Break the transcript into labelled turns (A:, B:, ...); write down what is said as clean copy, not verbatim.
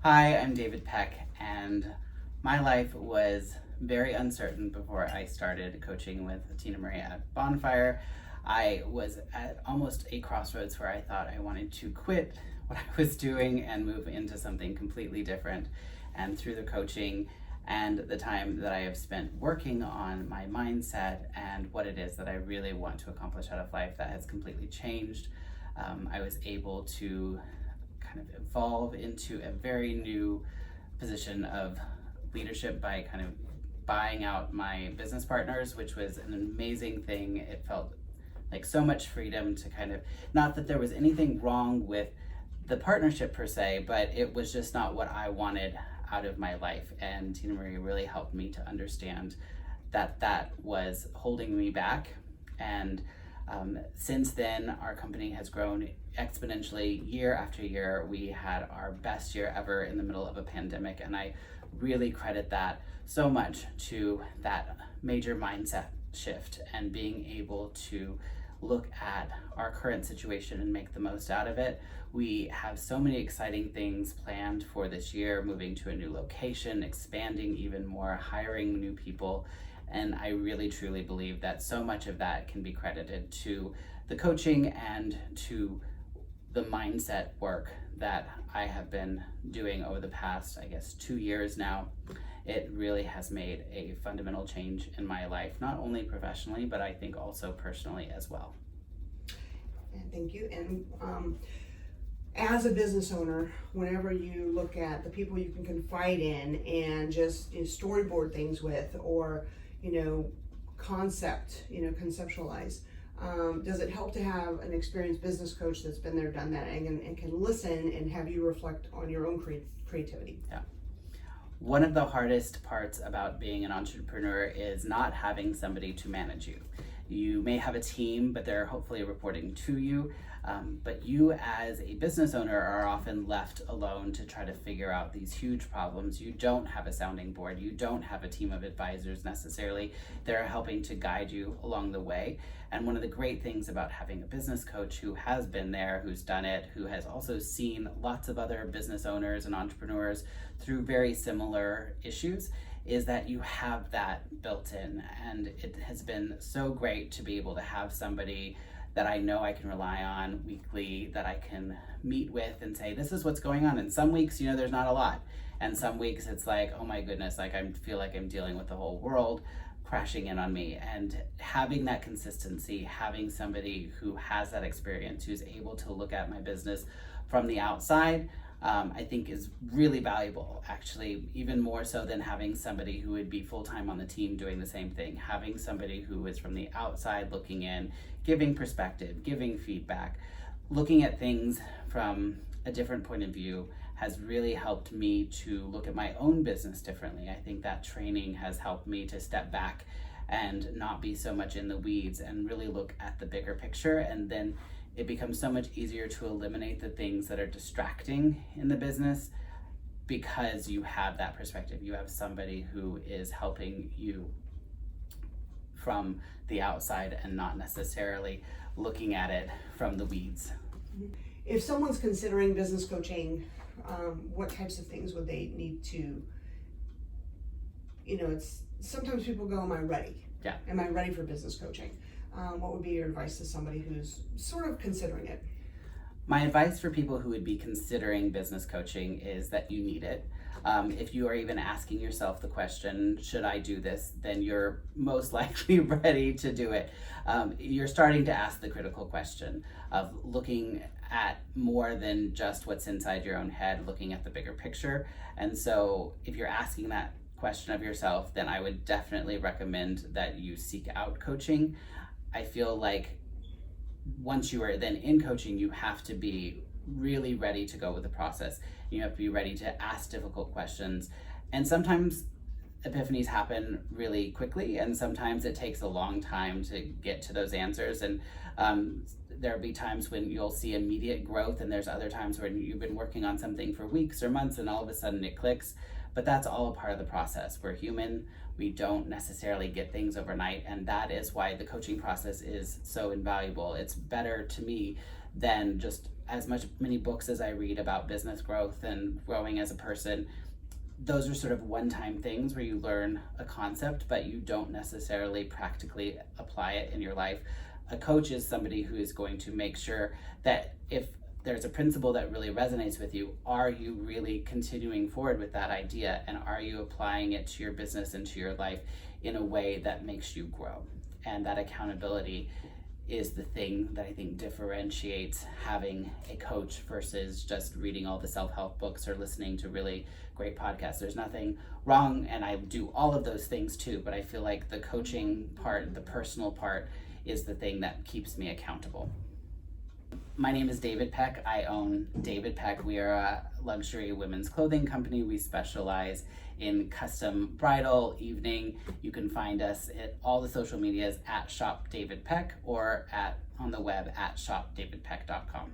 A: Hi, I'm David Peck, and my life was very uncertain before I started coaching with Tina Marie at Bonfire. I was at almost a crossroads where I thought I wanted to quit what I was doing and move into something completely different. And through the coaching and the time that I have spent working on my mindset and what it is that I really want to accomplish out of life, that has completely changed. I was able to kind of evolve into a very new position of leadership by kind of buying out my business partners, which was an amazing thing. It felt like so much freedom to kind of, not that there was anything wrong with the partnership per se, but it was just not what I wanted out of my life. And Tina Marie really helped me to understand that that was holding me back. And since then, our company has grown exponentially year after year. We had our best year ever in the middle of a pandemic, and I really credit that so much to that major mindset shift and being able to look at our current situation and make the most out of it. We have so many exciting things planned for this year, moving to a new location, expanding even more, hiring new people. And I really truly believe that so much of that can be credited to the coaching and to the mindset work that I have been doing over the past, 2 years now. It really has made a fundamental change in my life, not only professionally, but I think also personally as well.
B: And thank you. And as a business owner, whenever you look at the people you can confide in and just storyboard things with, or conceptualize, does it help to have an experienced business coach that's been there, done that, and can listen and have you reflect on your own creativity?
A: Yeah. One of the hardest parts about being an entrepreneur is not having somebody to manage you. You may have a team, but they're hopefully reporting to you. But you as a business owner are often left alone to try to figure out these huge problems. You don't have a sounding board. You don't have a team of advisors necessarily that are helping to guide you along the way. And one of the great things about having a business coach who has been there, who's done it, who has also seen lots of other business owners and entrepreneurs through very similar issues, is that you have that built in. And it has been so great to be able to have somebody that I know I can rely on weekly, that I can meet with and say, this is what's going on. And some weeks, there's not a lot. And some weeks it's like, oh my goodness, like I feel like I'm dealing with the whole world crashing in on me. And having that consistency, having somebody who has that experience, who's able to look at my business from the outside, I think is really valuable, actually, even more so than having somebody who would be full-time on the team doing the same thing. Having somebody who is from the outside looking in, giving perspective, giving feedback, looking at things from a different point of view has really helped me to look at my own business differently. I think that training has helped me to step back and not be so much in the weeds and really look at the bigger picture. And then it becomes so much easier to eliminate the things that are distracting in the business because you have that perspective. You have somebody who is helping you from the outside and not necessarily looking at it from the weeds.
B: If someone's considering business coaching, what types of things would they need to, it's sometimes people go, am I ready?
A: Yeah.
B: Am I ready for business coaching? What would be your advice to somebody who's sort of considering it?
A: My advice for people who would be considering business coaching is that you need it. If you are even asking yourself the question, should I do this? Then you're most likely ready to do it. You're starting to ask the critical question of looking at more than just what's inside your own head, looking at the bigger picture. And so if you're asking that question of yourself, then I would definitely recommend that you seek out coaching. I feel like once you are then in coaching, you have to be really ready to go with the process. You have to be ready to ask difficult questions. And sometimes epiphanies happen really quickly, and sometimes it takes a long time to get to those answers. And there'll be times when you'll see immediate growth, and there's other times when you've been working on something for weeks or months and all of a sudden it clicks. But that's all a part of the process. We're human. We don't necessarily get things overnight, and that is why the coaching process is so invaluable. It's better to me than just as many books as I read about business growth and growing as a person. Those are sort of one-time things where you learn a concept, but you don't necessarily practically apply it in your life. A coach is somebody who is going to make sure that if there's a principle that really resonates with you, are you really continuing forward with that idea, and are you applying it to your business and to your life in a way that makes you grow? And that accountability is the thing that I think differentiates having a coach versus just reading all the self-help books or listening to really great podcasts. There's nothing wrong, and I do all of those things too, but I feel like the coaching part, the personal part, is the thing that keeps me accountable. My name is David Peck. I own David Peck. We are a luxury women's clothing company. We specialize in custom bridal, evening. You can find us at all the social medias at Shop David Peck or on the web at shopdavidpeck.com.